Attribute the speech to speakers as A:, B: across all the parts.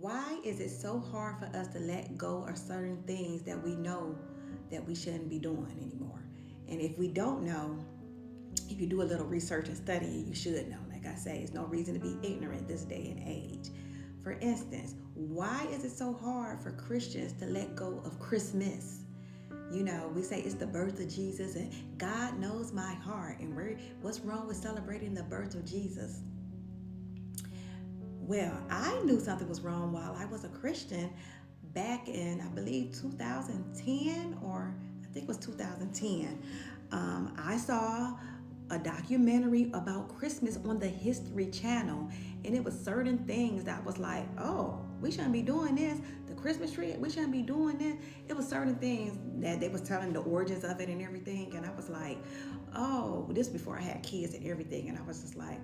A: Why is it so hard for us to let go of certain things that we know that we shouldn't be doing anymore? And if we don't know, if you do a little research and study, you should know. Like I say, there's no reason to be ignorant this day and age. For instance, why is it so hard for Christians to let go of Christmas? You know, we say it's the birth of Jesus and God knows my heart. And what's wrong with celebrating the birth of Jesus? Well, I knew something was wrong while I was a Christian back in, I believe, 2010, or I think it was 2010. I saw a documentary about Christmas on the History Channel, and it was certain things that was like, oh, we shouldn't be doing this. The Christmas tree, we shouldn't be doing this. It was certain things that they was telling the origins of it and everything, and I was like, oh, this before I had kids and everything, and I was just like,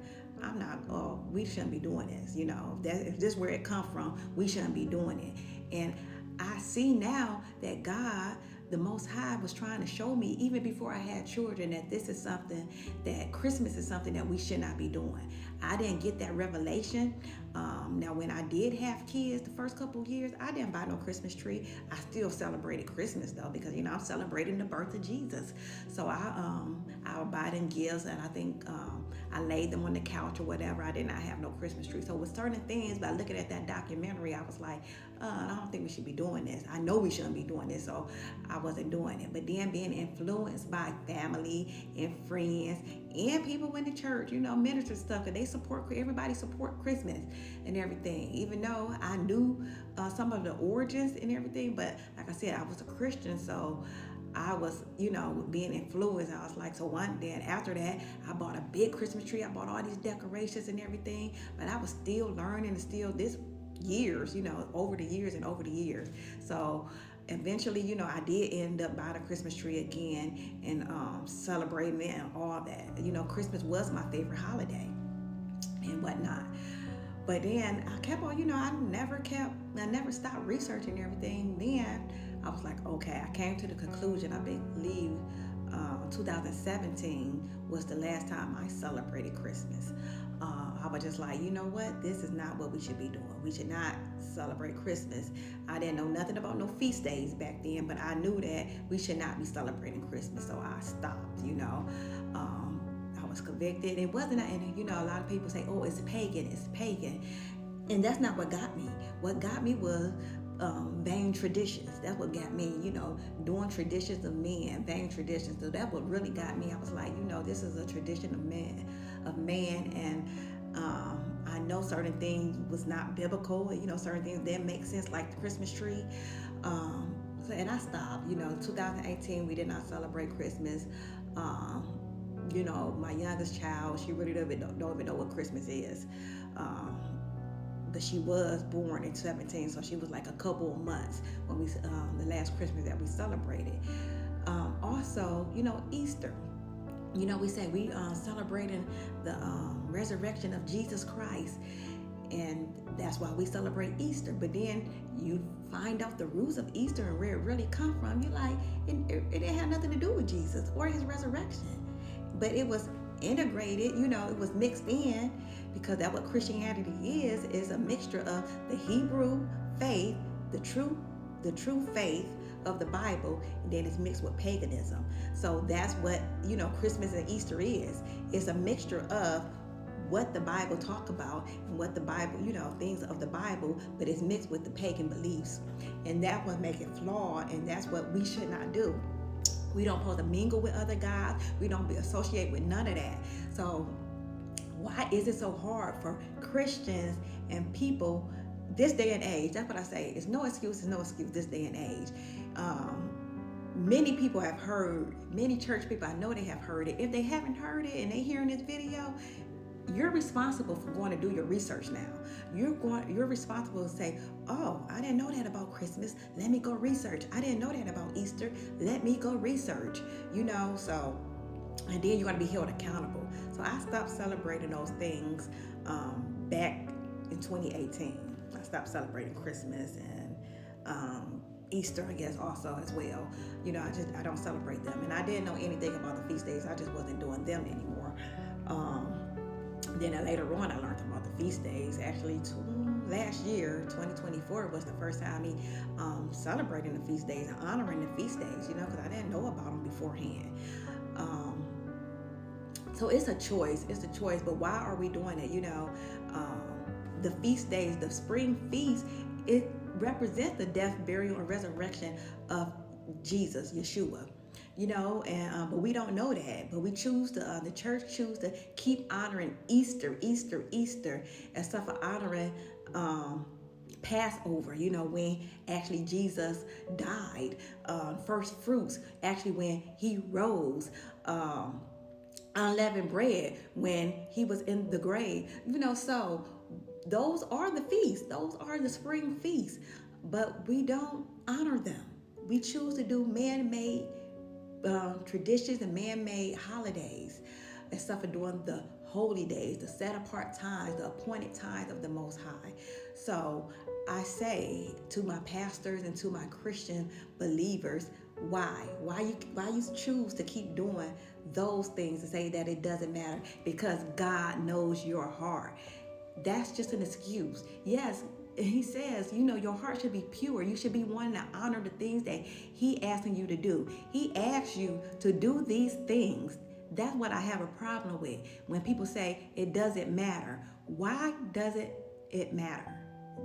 A: we shouldn't be doing this. You know, if this is where it come from, we shouldn't be doing it. And I see now that God, the Most High, was trying to show me even before I had children that this is something, that Christmas is something that we should not be doing. I didn't get that revelation. Now, when I did have kids the first couple of years, I didn't buy no Christmas tree. I still celebrated Christmas though, because you know I'm celebrating the birth of Jesus. So I would buy them gifts, and I think I laid them on the couch or whatever. I did not have no Christmas tree. So with certain things, by looking at that documentary, I was like, I don't think we should be doing this. I know we shouldn't be doing this, so I wasn't doing it. But then being influenced by family and friends and people in the church, you know, minister stuff, because everybody support Christmas and everything. Even though I knew some of the origins and everything, but like I said, I was a Christian, so I was, you know, being influenced. I was like, then after that, I bought a big Christmas tree. I bought all these decorations and everything, but I was still learning and still this years, you know, over the years. So eventually, you know, I did end up buying a Christmas tree again and celebrating it and all that. You know, Christmas was my favorite holiday and whatnot. But then I kept on, you know, I never stopped researching everything. Then I was like, okay, I came to the conclusion, I believe 2017 was the last time I celebrated Christmas. I was just like, you know what? This is not what we should be doing. We should not celebrate Christmas. I didn't know nothing about no feast days back then, but I knew that we should not be celebrating Christmas. So I stopped, you know. I was convicted. It wasn't, and you know, a lot of people say, oh, it's pagan. And that's not what got me. What got me was vain traditions. That's what got me, you know, doing traditions of men, vain traditions. So that what really got me. I was like, you know, this is a tradition of man, and I know certain things was not biblical. You know, certain things didn't make sense, like the Christmas tree. And I stopped. You know, 2018 we did not celebrate Christmas. You know, my youngest child, she really don't even know what Christmas is. But she was born in 17, so she was like a couple of months when we the last Christmas that we celebrated. Also, you know, Easter. You know, we say we celebrating the resurrection of Jesus Christ, and that's why we celebrate Easter. But then you find out the roots of Easter and where it really come from. You're like, it didn't have nothing to do with Jesus or his resurrection, but it was integrated, you know, it was mixed in, because that's what Christianity is a mixture of the Hebrew faith, the true faith of the Bible, and then it's mixed with paganism. So that's what, you know, Christmas and Easter is. It's a mixture of what the Bible talk about and what the Bible, you know, things of the Bible, but it's mixed with the pagan beliefs. And that would make it flawed, and that's what we should not do. We don't supposed to mingle with other gods. We don't associate with none of that. So why is it so hard for Christians and people this day and age? That's what I say. It's no excuse this day and age. Many people have heard, many church people, I know they have heard it. If they haven't heard it and they hearing this video, you're responsible for going to do your research now. You're responsible to say, oh, I didn't know that about Christmas. Let me go research. I didn't know that about Easter. Let me go research. You know, so, and then you're going to be held accountable. So I stopped celebrating those things back in 2018. I stopped celebrating Christmas and Easter, I guess, also as well. You know, I don't celebrate them. And I didn't know anything about the feast days. I just wasn't doing them anymore. Then later on, I learned about the feast days. Actually, last year, 2024, was the first time me celebrating the feast days and honoring the feast days, because I didn't know about them beforehand. So it's a choice. It's a choice. But why are we doing it? The feast days, the spring feast, it represents the death, burial, and resurrection of Jesus, Yahshua. But we don't know that. But we choose to, the church choose to keep honoring Easter, instead of honoring Passover, when actually Jesus died, first fruits, actually when he rose, unleavened bread when he was in the grave, so those are the feasts, those are the spring feasts, but we don't honor them. We choose to do man-made traditions and man-made holidays instead of doing the holy days, the set apart times, the appointed times of the Most High. So I say to my pastors and to my Christian believers, why you choose to keep doing those things and say that it doesn't matter? Because God knows your heart. That's just an excuse. Yes, he says, your heart should be pure. You should be wanting to honor the things that he asking you to do. He asks you to do these things. That's what I have a problem with. When people say it doesn't matter. Why doesn't it matter?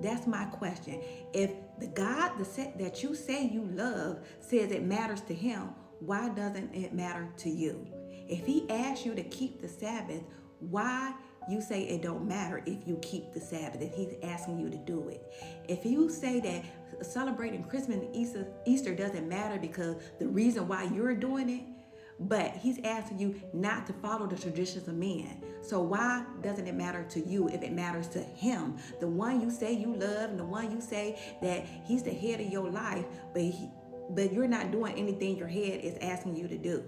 A: That's my question. If the God that you say you love says it matters to him, why doesn't it matter to you? If he asks you to keep the Sabbath, why you say it don't matter if you keep the Sabbath, if he's asking you to do it? If you say that celebrating Christmas and Easter doesn't matter because the reason why you're doing it, but he's asking you not to follow the traditions of men. So why doesn't it matter to you if it matters to him? The one you say you love and the one you say that he's the head of your life, but you're not doing anything your head is asking you to do.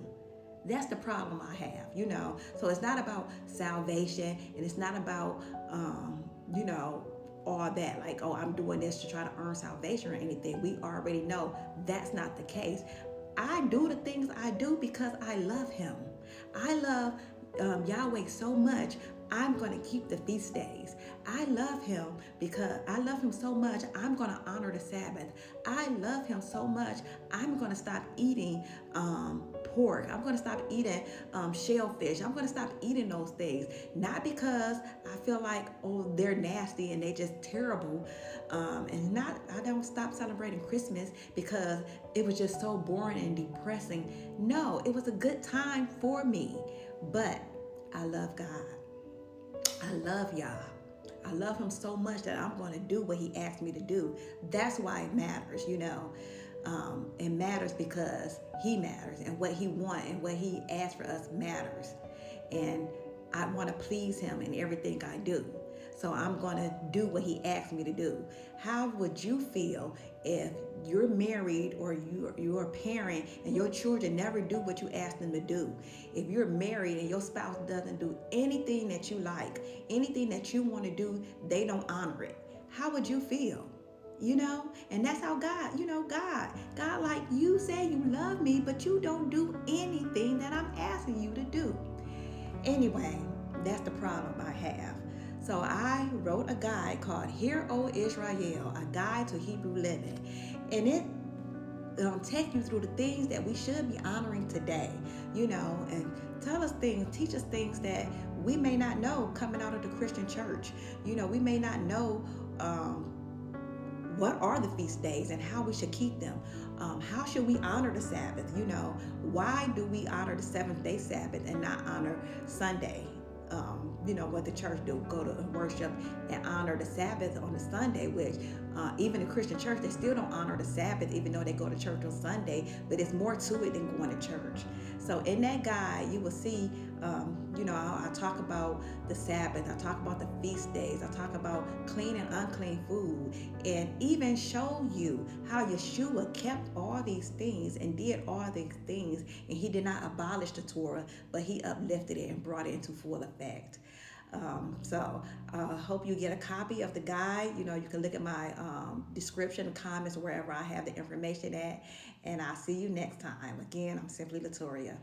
A: That's the problem I have, So it's not about salvation, and it's not about, all that, like, oh, I'm doing this to try to earn salvation or anything. We already know that's not the case. I do the things I do because I love him. I love Yahweh so much. I'm going to keep the feast days. I love him because I love him so much. I'm going to honor the Sabbath. I love him so much. I'm going to stop eating pork. I'm going to stop eating shellfish. I'm going to stop eating those things. Not because I feel like, oh, they're nasty and they just terrible. I don't stop celebrating Christmas because it was just so boring and depressing. No, it was a good time for me. But I love God. I love Yah. I love him so much that I'm going to do what he asked me to do. That's why it matters, It matters because he matters, and what he wants and what he asked for us matters. And I want to please him in everything I do. So I'm going to do what he asked me to do. How would you feel if you're married or you're a parent and your children never do what you ask them to do? If you're married and your spouse doesn't do anything that you like, anything that you want to do, they don't honor it. How would you feel? And that's how God, God, like, you say you love me, but you don't do anything that I'm asking you to do. Anyway, that's the problem I have. So I wrote a guide called Hear, O Israel, a guide to Hebrew living. And it take you through the things that we should be honoring today, and teach us things that we may not know coming out of the Christian church. We may not know what are the feast days and how we should keep them. How should we honor the Sabbath? Why do we honor the seventh-day Sabbath and not honor Sunday? What the church do, go to worship and honor the Sabbath on the Sunday, which even the Christian church, they still don't honor the Sabbath, even though they go to church on Sunday, but it's more to it than going to church. So in that guide, you will see, I talk about the Sabbath, I talk about the feast days, I talk about clean and unclean food, and even show you how Yahshua kept all these things and did all these things, and he did not abolish the Torah, but he uplifted it and brought it into full effect. So I hope you get a copy of the guide. You can look at my description, comments, wherever I have the information at. And I'll see you next time. Again, I'm Simply Letoria.